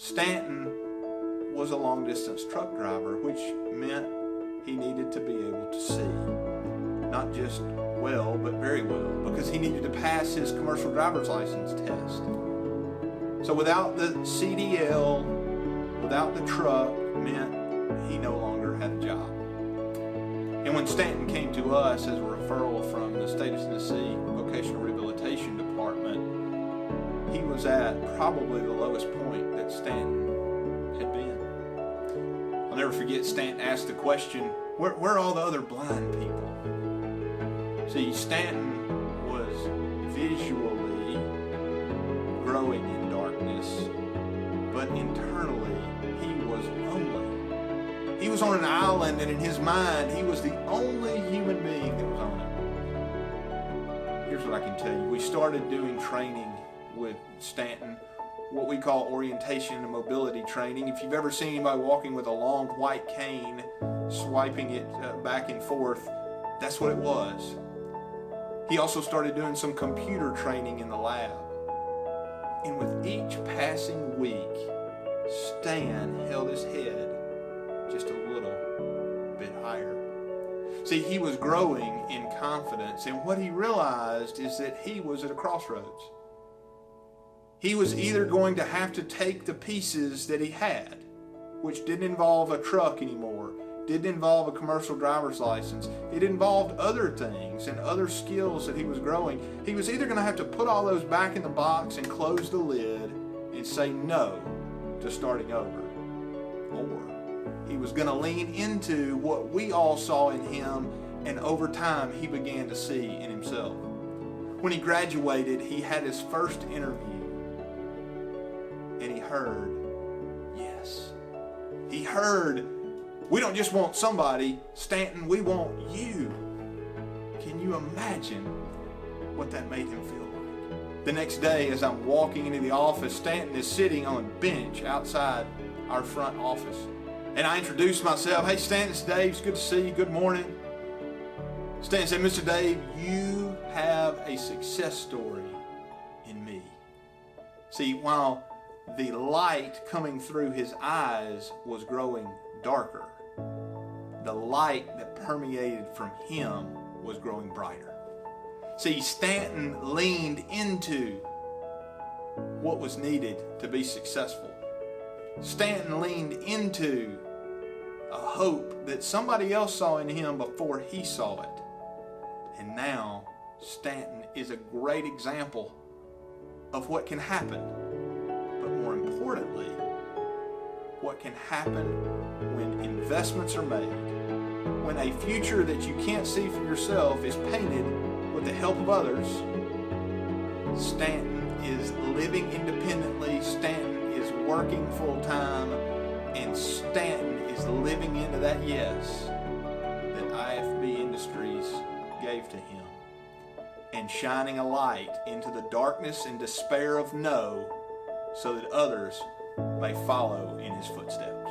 Stanton was a long-distance truck driver, which meant he needed to be able to see. Not just well, but very well, because he needed to pass his commercial driver's license test. So without the CDL, without the truck, meant he no longer had a job. And when Stanton came to us as a referral from the State of Tennessee Vocational Rehabilitation Department, he was at probably the lowest point that Stanton had been. I'll never forget Stanton asked the question, where are all the other blind people? See, Stanton was visually growing in darkness, but internally he was lonely. He was on an island, and in his mind, he was the only human being that was on it. Here's what I can tell you. We started doing training with Stanton, what we call orientation and mobility training. If you've ever seen anybody walking with a long white cane, swiping it back and forth, that's what it was. He also started doing some computer training in the lab. And with each passing week, Stan held his head just a little bit higher. See, he was growing in confidence, and what he realized is that he was at a crossroads. He was either going to have to take the pieces that he had, which didn't involve a truck anymore, didn't involve a commercial driver's license, it involved other things and other skills that he was growing. He was either going to have to put all those back in the box and close the lid and say no to starting over, or he was going to lean into what we all saw in him, and over time he began to see in himself. When he graduated, he had his first interview, and he heard yes. He heard, we don't just want somebody, Stanton, we want you. Can you imagine what that made him feel like? The next day, as I'm walking into the office, Stanton is sitting on a bench outside our front office. And I introduced myself. Hey, Stanton, it's Dave. It's good to see you. Good morning. Stanton said, Mr. Dave, you have a success story in me. See, while the light coming through his eyes was growing darker, the light that permeated from him was growing brighter. See, Stanton leaned into what was needed to be successful. Stanton leaned into a hope that somebody else saw in him before he saw it. And now Stanton is a great example of what can happen. But more importantly, what can happen when investments are made, when a future that you can't see for yourself is painted with the help of others. Stanton is living independently, Stanton is working full time, and Stanton is living into that yes that IFB Industries gave to him, and shining a light into the darkness and despair of no, so that others may follow in his footsteps.